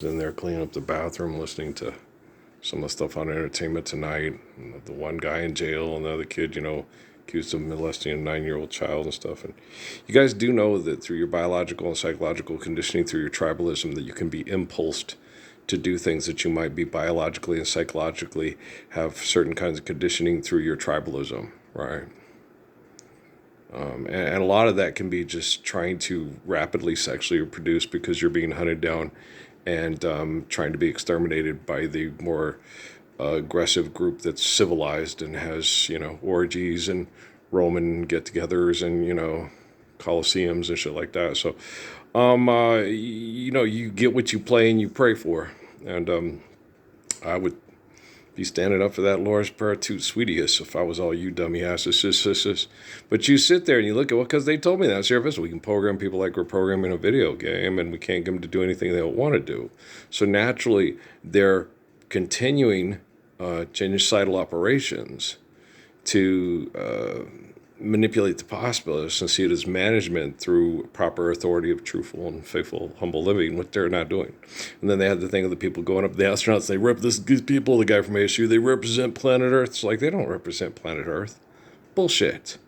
in there cleaning up the bathroom, listening to some of the stuff on Entertainment Tonight. And the one guy in jail, and the other kid, accused of molesting a 9-year-old child and stuff. And you guys do know that through your biological and psychological conditioning, through your tribalism, that you can be impulsed to do things that you might be biologically and psychologically have certain kinds of conditioning through your tribalism, right? And a lot of that can be just trying to rapidly sexually reproduce because you're being hunted down and trying to be exterminated by the more aggressive group that's civilized and has, orgies and Roman get-togethers and, coliseums and shit like that. So, you get what you play and you pray for. And I would be standing up for that Lord's Prayer too, sweetiest, if I was all you dummy asses. But you sit there and you look at, well, because they told me that, Service, we can program people like we're programming a video game, and we can't get them to do anything they don't want to do. So naturally, they're continuing genocidal operations to manipulate the populace and see it as management through proper authority of truthful and faithful, humble living, what they're not doing. And then they had the thing of the people going up, the astronauts, these people, the guy from ASU, they represent planet Earth. It's like, they don't represent planet Earth. Bullshit.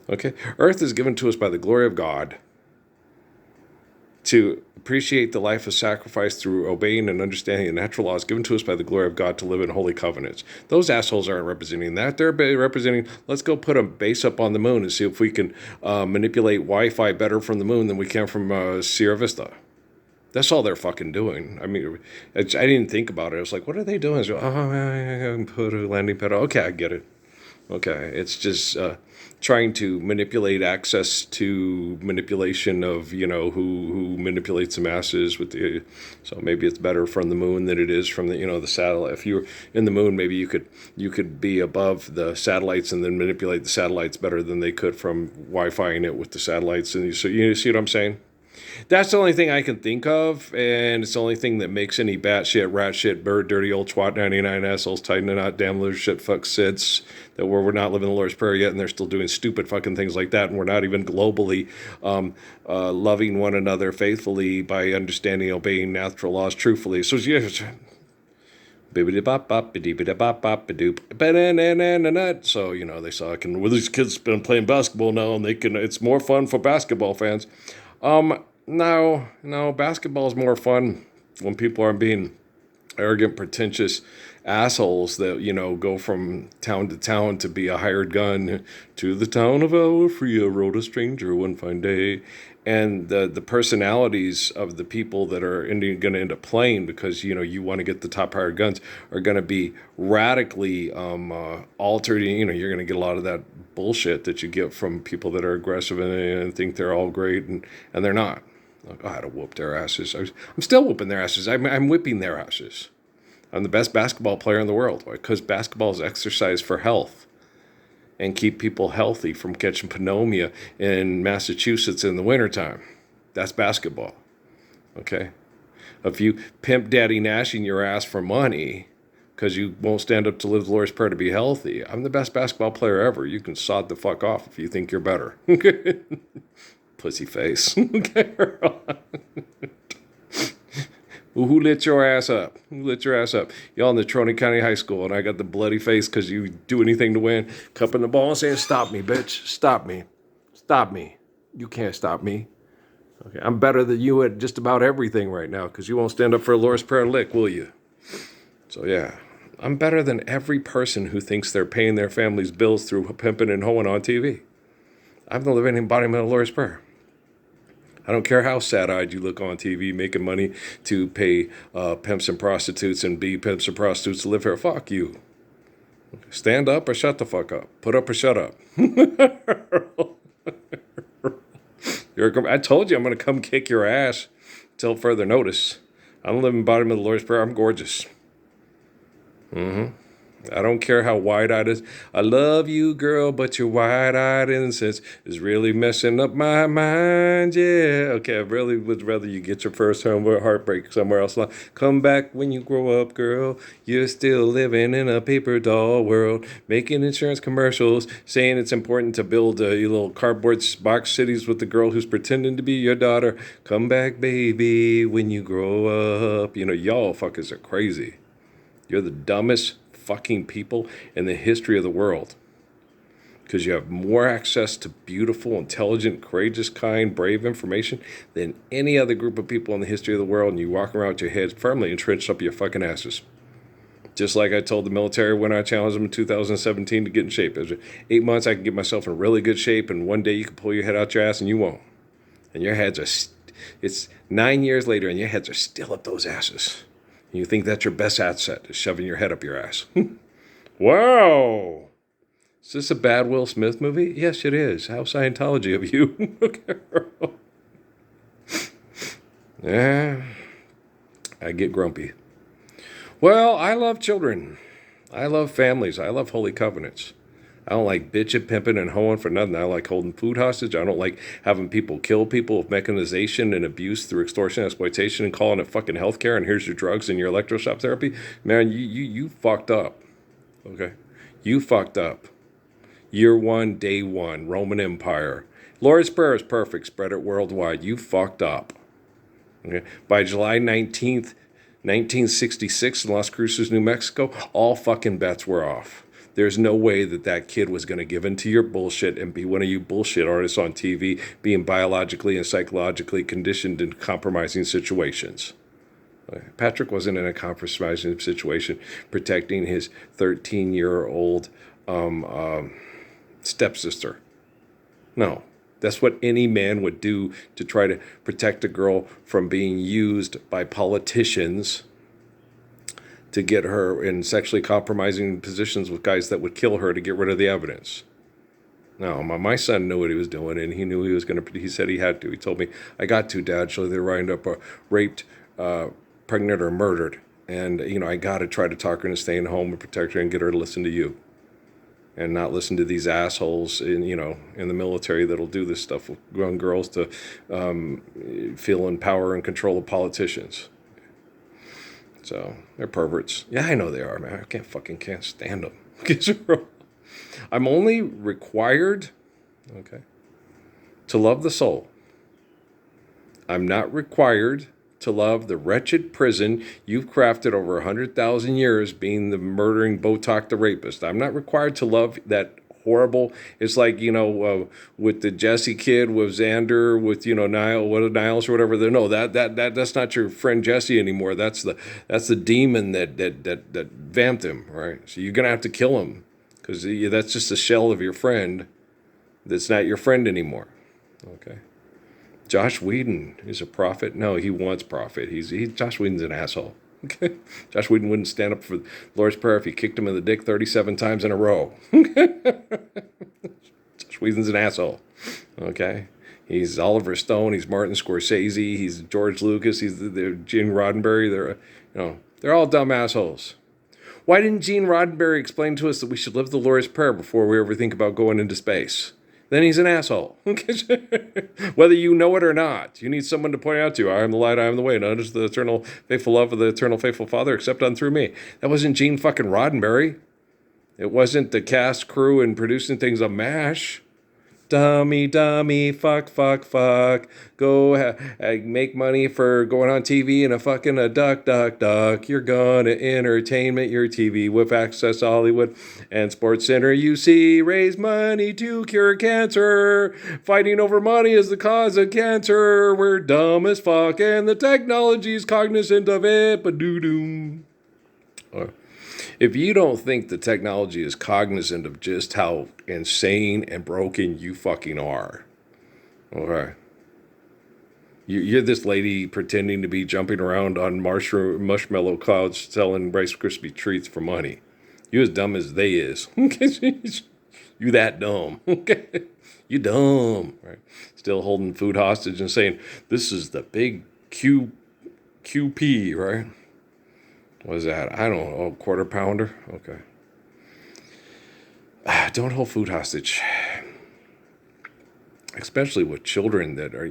Okay? Earth is given to us by the glory of God to appreciate the life of sacrifice through obeying and understanding the natural laws given to us by the glory of God to live in holy covenants. Those assholes aren't representing that. They're representing, let's go put a base up on the moon and see if we can manipulate Wi-Fi better from the moon than we can from Sierra Vista. That's all they're fucking doing. I mean, I didn't think about it. I was like, what are they doing? I can put a landing pad. Okay, I get it. Okay, it's just trying to manipulate access to manipulation of, who manipulates the masses with the, so maybe it's better from the moon than it is from the, the satellite. If you're in the moon, maybe you could be above the satellites and then manipulate the satellites better than they could from Wi-Fiing it with the satellites. And so you see what I'm saying? That's the only thing I can think of, and it's the only thing that makes any batshit, rat shit, bird, dirty old twat 99 assholes tightening out damn little shit fuck SIDS that we're not living the Lord's Prayer yet, and they're still doing stupid fucking things like that, and we're not even globally loving one another faithfully by understanding, obeying natural laws truthfully. So yes. So, they saw, these kids been playing basketball now, and it's more fun for basketball fans. No, basketball is more fun when people aren't being arrogant, pretentious assholes that, go from town to town to be a hired gun. To the town of Free rode a stranger one fine day. And the personalities of the people that are going to end up playing because, you want to get the top hired guns are going to be radically altered. You're going to get a lot of that bullshit that you get from people that are aggressive and think they're all great, and they're not. I had to whoop their asses. I'm still whooping their asses. I'm whipping their asses. I'm the best basketball player in the world. Why? Because basketball is exercise for health and keep people healthy from catching pneumonia in Massachusetts in the wintertime. That's basketball. Okay? If you pimp daddy gnashing your ass for money because you won't stand up to live the Lord's Prayer to be healthy, I'm the best basketball player ever. You can sod the fuck off if you think you're better. Pussy face. Okay. Who lit your ass up? Who lit your ass up? Y'all in the Trony County High School, and I got the bloody face because you do anything to win. Cupping the ball and saying, stop me, bitch. Stop me. Stop me. You can't stop me. Okay, I'm better than you at just about everything right now because you won't stand up for a Lord's Prayer lick, will you? So, yeah. I'm better than every person who thinks they're paying their family's bills through pimping and hoeing on TV. I'm the living embodiment of the Lord's Prayer. I don't care how sad-eyed you look on TV making money to pay pimps and prostitutes and be pimps and prostitutes to live here. Fuck you. Stand up or shut the fuck up. Put up or shut up. I told you I'm going to come kick your ass till further notice. I'm living embodiment of the Lord's Prayer. I'm gorgeous. I don't care how wide-eyed it is. I love you, girl, but your wide-eyed innocence is really messing up my mind. Yeah. Okay, I really would rather you get your first home heartbreak somewhere else. Come back when you grow up, girl. You're still living in a paper doll world, making insurance commercials, saying it's important to build little cardboard box cities with the girl who's pretending to be your daughter. Come back, baby, when you grow up. Y'all fuckers are crazy. You're the dumbest fucking people in the history of the world because you have more access to beautiful, intelligent, courageous, kind, brave information than any other group of people in the history of the world, and you walk around with your heads firmly entrenched up your fucking asses. Just like I told the military when I challenged them in 2017 to get in shape. It was 8 months I can get myself in really good shape, and one day you can pull your head out your ass and you won't. And your heads are, it's 9 years later and your heads are still up those asses. You think that's your best asset, is shoving your head up your ass. Wow. Is this a bad Will Smith movie? Yes, it is. How Scientology of you. Okay. Yeah, I get grumpy. Well, I love children. I love families. I love holy covenants. I don't like bitching, pimping, and hoeing for nothing. I like holding food hostage. I don't like having people kill people with mechanization and abuse through extortion, exploitation, and calling it fucking healthcare. And here's your drugs and your electroshock therapy. Man, you fucked up. Okay, you fucked up. Year one, day one, Roman Empire. Lord's Prayer is perfect. Spread it worldwide. You fucked up. Okay, by July 19th, 1966, in Las Cruces, New Mexico, all fucking bets were off. There's no way that kid was going to give in to your bullshit and be one of you bullshit artists on TV being biologically and psychologically conditioned in compromising situations. Patrick wasn't in a compromising situation protecting his 13-year-old stepsister. No. That's what any man would do to try to protect a girl from being used by politicians to get her in sexually compromising positions with guys that would kill her to get rid of the evidence. No, my son knew what he was doing, and he knew he was going to. He said he had to. He told me, "I got to, Dad." So they wind up raped, pregnant, or murdered, and I got to try to talk her into staying home and protect her and get her to listen to you, and not listen to these assholes in the military that'll do this stuff with young girls to feel in power and control of politicians. So they're perverts. Yeah, I know they are, man. I can't stand them. I'm only required, to love the soul. I'm not required to love the wretched prison you've crafted over 100,000 years, being the murdering Botok the rapist. I'm not required to love that horrible. It's like with the Jesse kid, with Xander, with Niles or whatever. No, that's not your friend Jesse anymore. That's the demon that vamped him, right? So you're gonna have to kill him because that's just a shell of your friend. That's not your friend anymore. Okay. Josh Whedon is a prophet. No, he wants profit. Josh Whedon's an asshole. Okay. Josh Whedon wouldn't stand up for the Lord's Prayer if he kicked him in the dick 37 times in a row. Josh Whedon's an asshole. Okay. He's Oliver Stone. He's Martin Scorsese. He's George Lucas. He's Gene Roddenberry. They're all dumb assholes. Why didn't Gene Roddenberry explain to us that we should live the Lord's Prayer before we ever think about going into space? Then he's an asshole. Whether you know it or not, you need someone to point out to you. I am the light, I am the way. None is the eternal faithful love of the eternal faithful Father except done through me. That wasn't Gene fucking Roddenberry. It wasn't the cast, crew, and producing things of MASH. Dummy, fuck. Go make money for going on TV and a duck. You're gonna entertainment your TV with Access Hollywood and Sports Center. You see, raise money to cure cancer. Fighting over money is the cause of cancer. We're dumb as fuck and the technology's cognizant of it. Ba-doo-doo. If you don't think the technology is cognizant of just how insane and broken you fucking are, okay, you're this lady pretending to be jumping around on marshmallow clouds selling Rice Krispie treats for money. You as dumb as they is. You that dumb. Okay, you dumb. Right? Still holding food hostage and saying this is the big QP, right? What is that? I don't know. Quarter pounder? Okay. Don't hold food hostage, especially with children that are,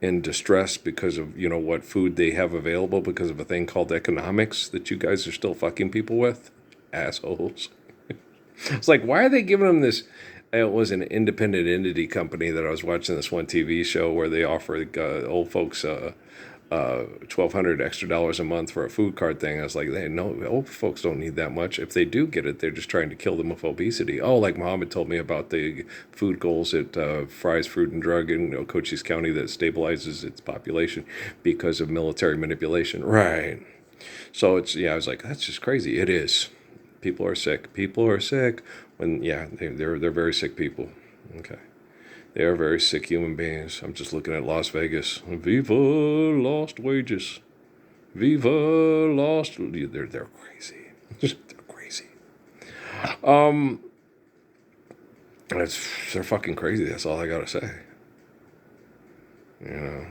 in distress because of, what food they have available because of a thing called economics that you guys are still fucking people with. Assholes. It's like, why are they giving them this? It was an independent entity company that I was watching this one TV show where they offer old folks $1,200 extra dollars a month for a food card thing. I was like, no, old folks don't need that much. If they do get it, they're just trying to kill them with obesity. Oh, like Muhammad told me about the food goals at Fry's Fruit and Drug in Ocochees County that stabilizes its population because of military manipulation. Right. So I was like, that's just crazy. It is. People are sick. People are sick. They're very sick people. Okay. They are very sick human beings. I'm just looking at Las Vegas. Viva lost wages. Viva lost. They're crazy. They're crazy. They're fucking crazy. That's all I gotta say. You know.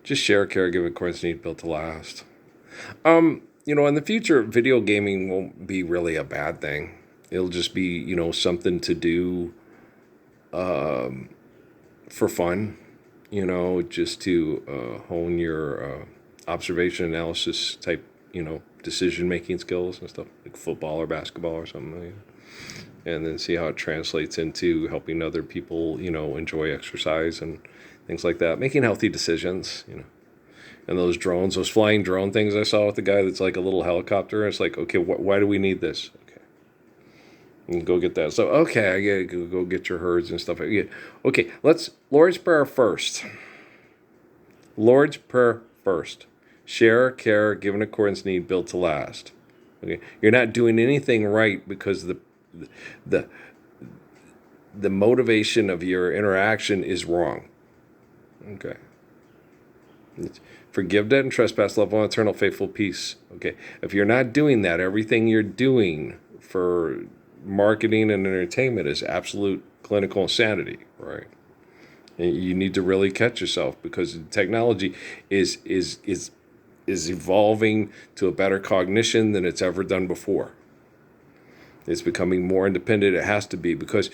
Just share, care, give it course need built to last. In the future, video gaming won't be really a bad thing. It'll just be, something to do for fun, just to hone your observation analysis type, decision making skills and stuff, like football or basketball or something. And then see how it translates into helping other people, enjoy exercise and things like that, making healthy decisions, And those drones, those flying drone things I saw with the guy that's like a little helicopter. It's like, okay, why do we need this? Okay, and go get that. So, okay, I gotta go get your herds and stuff. Okay, let's Lord's Prayer first. Lord's Prayer first. Share, care, give in accordance, need, built to last. Okay, you're not doing anything right because the motivation of your interaction is wrong. Okay. Forgive debt and trespass, love one, eternal, faithful peace. Okay. If you're not doing that, everything you're doing for marketing and entertainment is absolute clinical insanity, right? And you need to really catch yourself because technology is evolving to a better cognition than it's ever done before. It's becoming more independent. It has to be because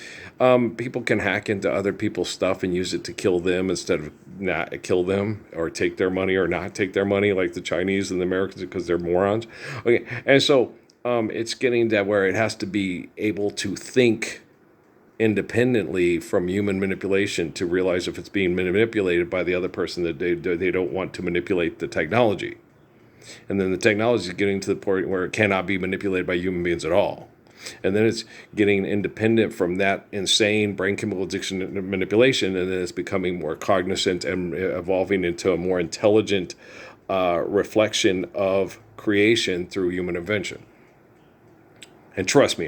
people can hack into other people's stuff and use it to kill them instead of not kill them or take their money or not take their money like the Chinese and the Americans because they're morons. Okay, and so it's getting to where it has to be able to think independently from human manipulation to realize if it's being manipulated by the other person that they don't want to manipulate the technology. And then the technology is getting to the point where it cannot be manipulated by human beings at all. And then it's getting independent from that insane brain chemical addiction and manipulation, and then it's becoming more cognizant and evolving into a more intelligent reflection of creation through human invention. And trust me,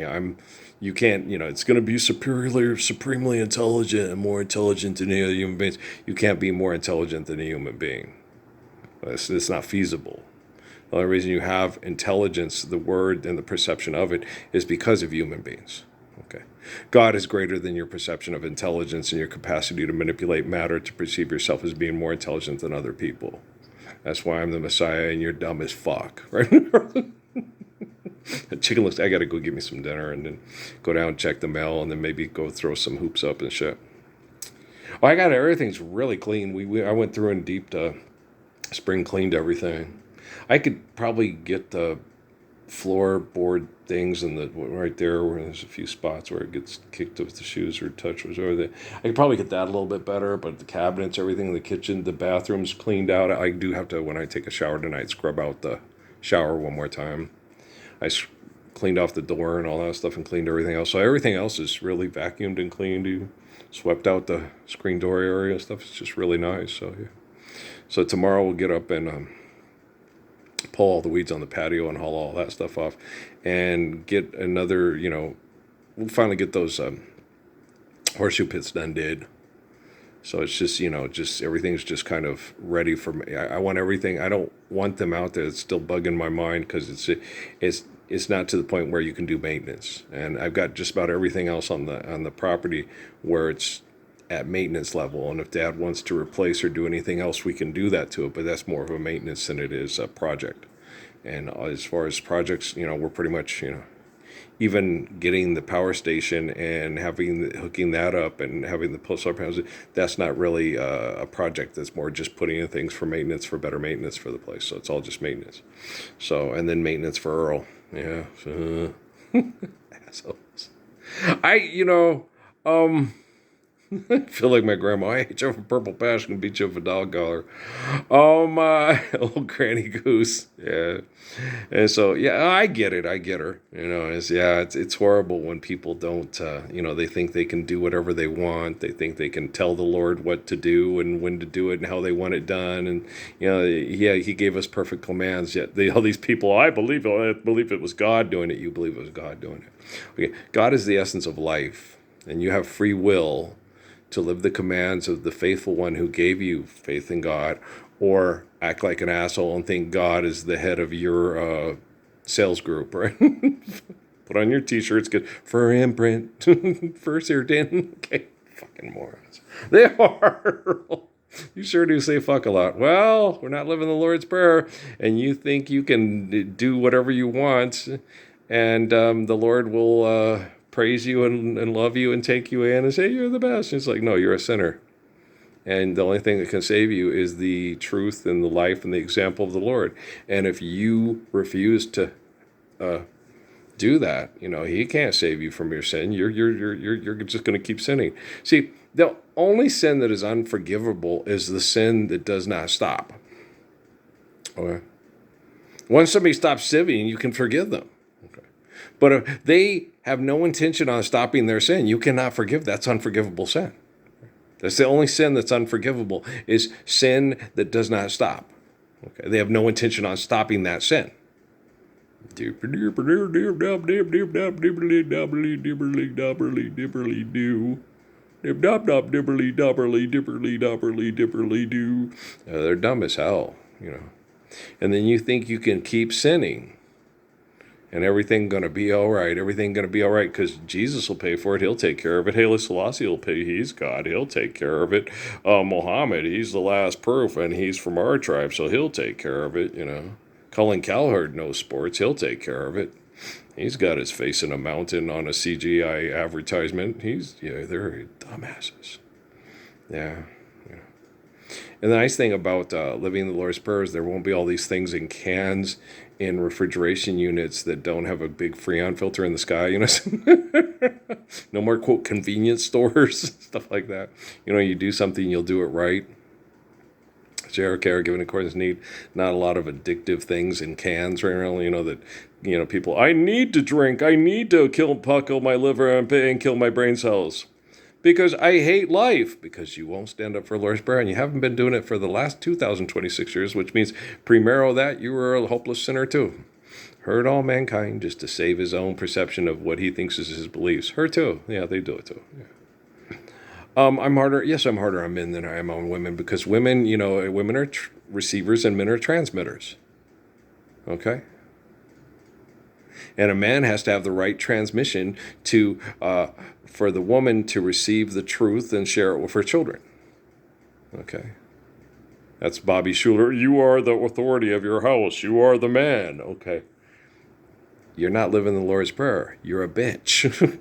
you can't, it's going to be supremely intelligent and more intelligent than any other human beings. You can't be more intelligent than a human being. It's not feasible. The only reason you have intelligence, the word and the perception of it, is because of human beings. Okay. God is greater than your perception of intelligence and your capacity to manipulate matter to perceive yourself as being more intelligent than other people. That's why I'm the Messiah and you're dumb as fuck. Right? The chicken looks, I gotta go get me some dinner and then go down and check the mail and then maybe go throw some hoops up and shit. Oh, I got everything's really clean. I went through and deep spring cleaned everything. I could probably get the floorboard things and right there where there's a few spots where it gets kicked with the shoes or touched or there. I could probably get that a little bit better, but the cabinets, everything, the kitchen, the bathrooms cleaned out. I do have to, when I take a shower tonight, scrub out the shower one more time. I cleaned off the door and all that stuff and cleaned everything else. So everything else is really vacuumed and cleaned. You swept out the screen door area and stuff. It's just really nice. So yeah. So tomorrow we'll get up and pull all the weeds on the patio and haul all that stuff off and get another, we'll finally get those horseshoe pits did. So it's just, just everything's just kind of ready for me. I want everything. I don't want them out there. It's still bugging my mind because it's not to the point where you can do maintenance. And I've got just about everything else on the property where it's at maintenance level. And if Dad wants to replace or do anything else, we can do that to it. But that's more of a maintenance than it is a project. And as far as projects, we're pretty much, even getting the power station and hooking that up and having the solar panels, that's not really a project. That's more just putting in things for maintenance, for better maintenance for the place. So it's all just maintenance. So, and then maintenance for Earl. Yeah. Assholes. Um, I feel like my grandma. I hate you for purple patch and beat you with a dog collar. Oh my old granny goose. Yeah. And so I get it. I get her. It's horrible when people don't. They think they can do whatever they want. They think they can tell the Lord what to do and when to do it and how they want it done. And He gave us perfect commands. Yet all these people, I believe it was God doing it. You believe it was God doing it. Okay, God is the essence of life, and you have free will to live the commands of the faithful one who gave you faith in God, or act like an asshole and think God is the head of your sales group, right? Put on your t-shirts, get fur imprint, fur certain. Okay, fucking morons. They are. You sure do say fuck a lot. Well, we're not living the Lord's Prayer, and you think you can do whatever you want, and the Lord will praise you and love you and take you in and say you're the best. And it's like, no, you're a sinner. And the only thing that can save you is the truth and the life and the example of the Lord. And if you refuse to do that, He can't save you from your sin. You're just going to keep sinning. See, the only sin that is unforgivable is the sin that does not stop. Okay. Once somebody stops sinning, you can forgive them. Okay. But if they have no intention on stopping their sin, you cannot forgive. That's unforgivable sin. That's the only sin that's unforgivable, is sin that does not stop. Okay, they have no intention on stopping that sin. They're dumb as hell, And then you think you can keep sinning, and everything going to be all right. Everything going to be all right because Jesus will pay for it. He'll take care of it. Haile Selassie will pay. He's God. He'll take care of it. Muhammad, he's the last proof, and he's from our tribe, so he'll take care of it, Colin Cowherd knows sports. He'll take care of it. He's got his face in a mountain on a CGI advertisement. They're dumbasses. Yeah. And the nice thing about living the Lord's Prayer is there won't be all these things in cans in refrigeration units that don't have a big Freon filter in the sky, No more, quote, convenience stores, stuff like that. You do something, you'll do it right. Share care, given accordance to need. Not a lot of addictive things in cans right now, that, people, I need to drink, I need to puckle my liver and kill my brain cells. Because I hate life. Because you won't stand up for Lord's Prayer, and you haven't been doing it for the last 2,026 years, which means primero that you were a hopeless sinner too. Hurt all mankind just to save his own perception of what he thinks is his beliefs. Her too. Yeah, they do it too. Yeah. I'm harder. Yes, I'm harder on men than I am on women, because women, women are receivers and men are transmitters. Okay? And a man has to have the right transmission to for the woman to receive the truth and share it with her children. Okay. That's Bobby Schuller. You are the authority of your house. You are the man. Okay. You're not living the Lord's Prayer. You're a bitch.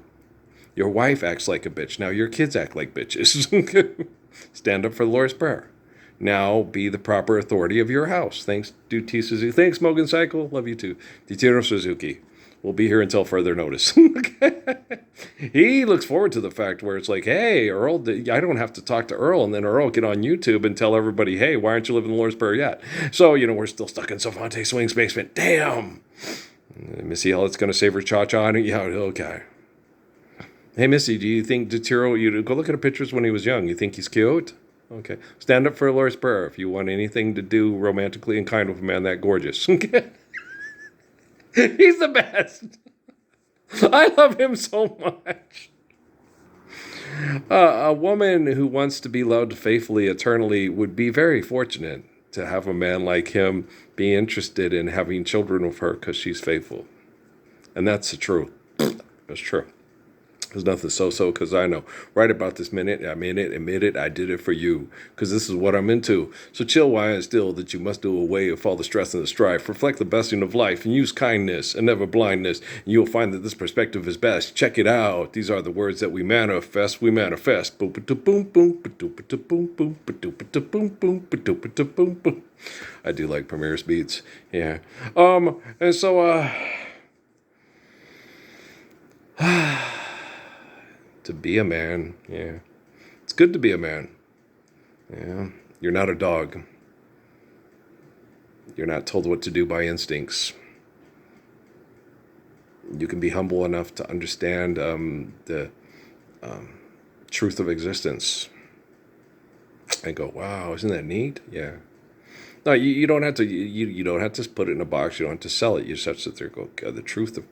Your wife acts like a bitch. Now your kids act like bitches. Stand up for the Lord's Prayer. Now be the proper authority of your house. Thanks, T. Suzuki. Thanks, Mogan Cycle. Love you too. Ditiro Suzuki. We'll be here until further notice. He looks forward to the fact where it's like, hey, Earl, I don't have to talk to Earl, and then Earl get on YouTube and tell everybody, hey, why aren't you living the Lord's Prayer yet? So, we're still stuck in Savante Swing's basement. Damn. Missy Elliot's going to save her cha-cha. Yeah, okay. Hey, Missy, do you think Ditiro, you go look at the pictures when he was young. You think he's cute? Okay. Stand up for the Lord's Prayer if you want anything to do romantically and kind with a man that gorgeous. Okay. He's the best. I love him so much. A woman who wants to be loved faithfully, eternally, would be very fortunate to have a man like him be interested in having children with her because she's faithful. And that's the truth. That's true. There's nothing so-so because I know right about this minute, I'm in it, admit it, I did it for you because this is what I'm into. So chill while and still that you must do away with all the stress and the strife. Reflect the blessing of life and use kindness and never blindness. And you'll find that this perspective is best. Check it out. These are the words that we manifest. We manifest. Boom, boom, boom, boom, boom, boom, boom, boom, boom, boom. I do like Premier's beats. Yeah. And so, to be a man, yeah. It's good to be a man. Yeah. You're not a dog. You're not told what to do by instincts. You can be humble enough to understand the truth of existence and go, wow, isn't that neat? Yeah. No, you don't have to. You don't have to put it in a box. You don't have to sell it. You just have to sit there and go, God, the truth of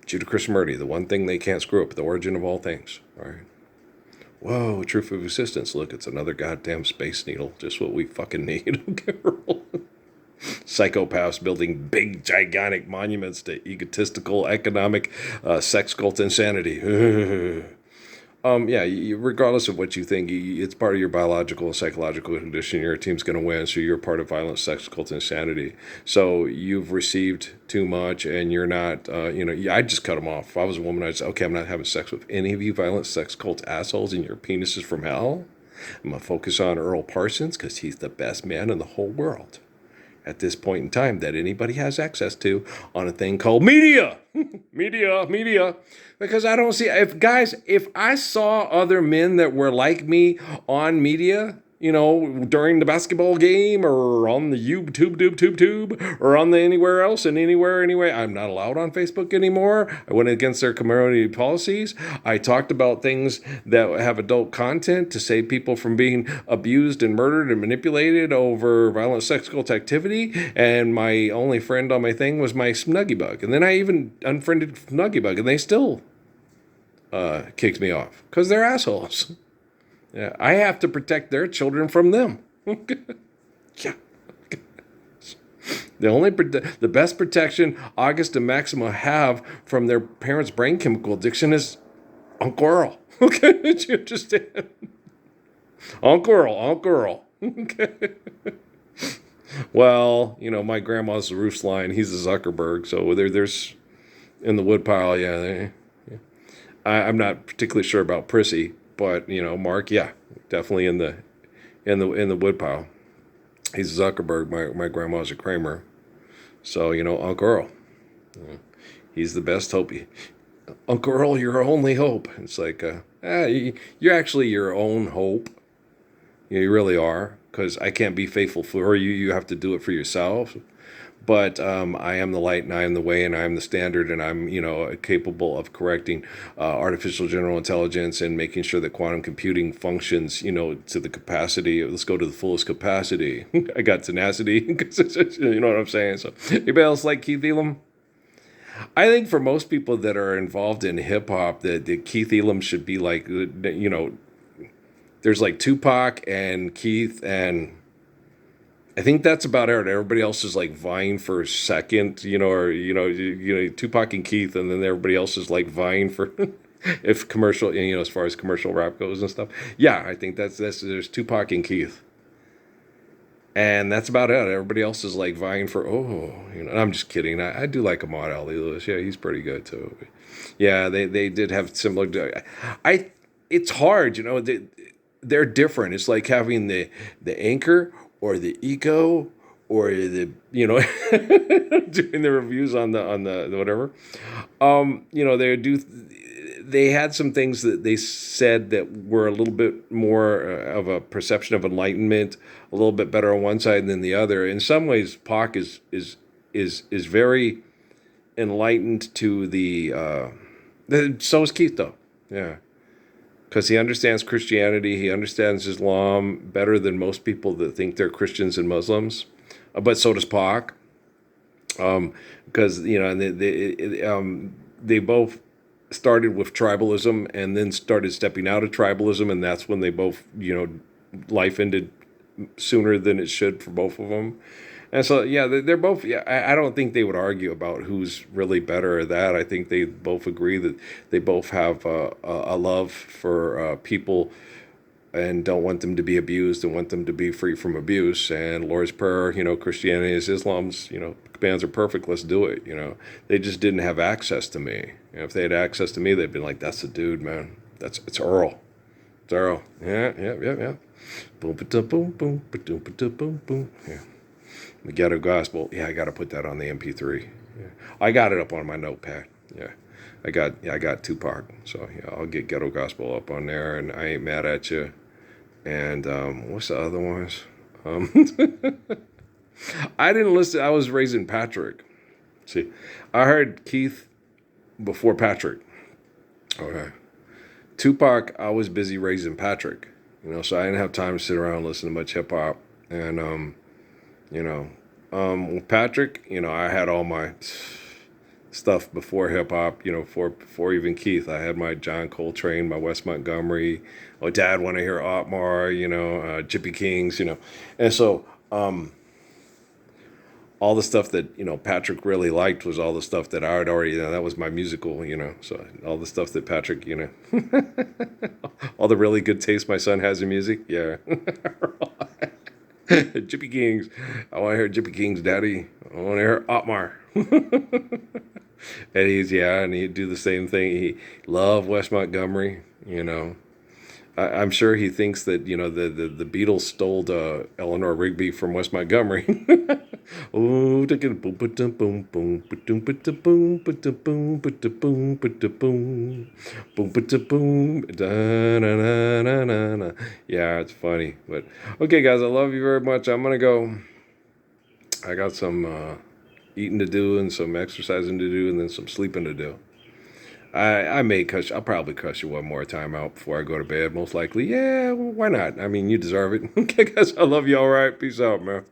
Judah Krishnamurti, the one thing they can't screw up, the origin of all things. All right. Whoa, truth of existence. Look, it's another goddamn space needle. Just what we fucking need. Psychopaths building big, gigantic monuments to egotistical, economic, sex cult insanity. Yeah, regardless of what you think, it's part of your biological and psychological condition. Your team's going to win, so you're part of violent sex cult insanity. So you've received too much, and you're not, I'd just cut them off. If I was a woman, I'd say, okay, I'm not having sex with any of you violent sex cult assholes, and your penis is from hell. I'm going to focus on Earl Parsons, because he's the best man in the whole world at this point in time that anybody has access to on a thing called media. media. Because I don't see, if I saw other men that were like me on media, during the basketball game or on the tube, or on the anywhere else and anyway, I'm not allowed on Facebook anymore. I went against their community policies. I talked about things that have adult content to save people from being abused and murdered and manipulated over violent sexual activity. And my only friend on my thing was my Snuggie Bug. And then I even unfriended Snuggie Bug, and they still kicked me off because they're assholes. Yeah, I have to protect their children from them. Yeah. The best protection August and Maxima have from their parents' brain chemical addiction is Uncle Earl. Okay, did you understand? Uncle Earl. Okay. Well, my grandma's the Roof's line. He's a Zuckerberg. So there's in the woodpile. Yeah. I'm not particularly sure about Prissy. But Mark, yeah, definitely in the woodpile. He's a Zuckerberg. My grandma's a Kramer, so Uncle Earl, he's the best hope. Uncle Earl, your only hope. It's like, you're actually your own hope. You really are, because I can't be faithful for you. You have to do it for yourself. But I am the light, and I am the way, and I am the standard, and I'm, capable of correcting artificial general intelligence and making sure that quantum computing functions, to the capacity. Let's go to the fullest capacity. I got tenacity. You know what I'm saying? So, anybody else like Keith Elam? I think for most people that are involved in hip hop, that Keith Elam should be like, there's like Tupac and Keith and. I think that's about it. Everybody else is like vying for second, or Tupac and Keith, and then everybody else is like vying for if commercial, as far as commercial rap goes and stuff. Yeah, I think that's there's Tupac and Keith, and that's about it. Everybody else is like vying for I'm just kidding. I do like Ahmad Ali Lewis. Yeah, he's pretty good too. Yeah, they did have similar. It's hard, they're different. It's like having the anchor or the eco, or the doing the reviews on the whatever. They had some things that they said that were a little bit more of a perception of enlightenment, a little bit better on one side than the other. In some ways, Pac is very enlightened to the. So is Keith, though. Yeah. Because he understands Christianity, he understands Islam better than most people that think they're Christians and Muslims. But so does Pac. Because they both started with tribalism and then started stepping out of tribalism, and that's when they both life ended sooner than it should for both of them. And so, yeah, they're both. Yeah, I don't think they would argue about who's really better at that. I think they both agree that they both have a love for people and don't want them to be abused and want them to be free from abuse. And Lord's Prayer, Christianity is Islam's, commands are perfect. Let's do it. They just didn't have access to me. If they had access to me, they'd been like, "That's the dude, man. It's Earl. It's Earl. Yeah, yeah, yeah, yeah. Boom, ba boom, boom, ba boom, ba boom, boom. Yeah." The Ghetto Gospel. Yeah, I got to put that on the MP3. Yeah. I got it up on my notepad. Yeah. I got Tupac. So yeah, I'll get Ghetto Gospel up on there, and I ain't mad at you. And what's the other ones? Um, I didn't listen. I was raising Patrick. See, I heard Keith before Patrick. Okay. Tupac, I was busy raising Patrick. So I didn't have time to sit around and listen to much hip hop. And you know, with Patrick, I had all my stuff before hip hop, before even Keith. I had my John Coltrane, my Wes Montgomery. Oh, Dad, want to hear Otmar, Gypsy Kings, And so all the stuff that, Patrick really liked was all the stuff that I had already, that was my musical, So all the stuff that Patrick, all the really good taste my son has in music. Yeah. Gypsy Kings. I want to hear Gypsy Kings, Daddy. I want to hear Otmar. And he'd do the same thing. He loved Wes Montgomery. I'm sure he thinks that, the Beatles stole Eleanor Rigby from Wes Montgomery. Oh, boom, boom, boom, boom, boom, boom, boom, boom, boom, boom, boom, boom. Yeah, it's funny. But okay, guys, I love you very much. I'm gonna go. I got some eating to do and some exercising to do and then some sleeping to do. I may cuss. I'll probably cuss you one more time out before I go to bed. Most likely. Yeah, well, why not? I mean, you deserve it. Okay, guys, I love you. All right. Peace out, man.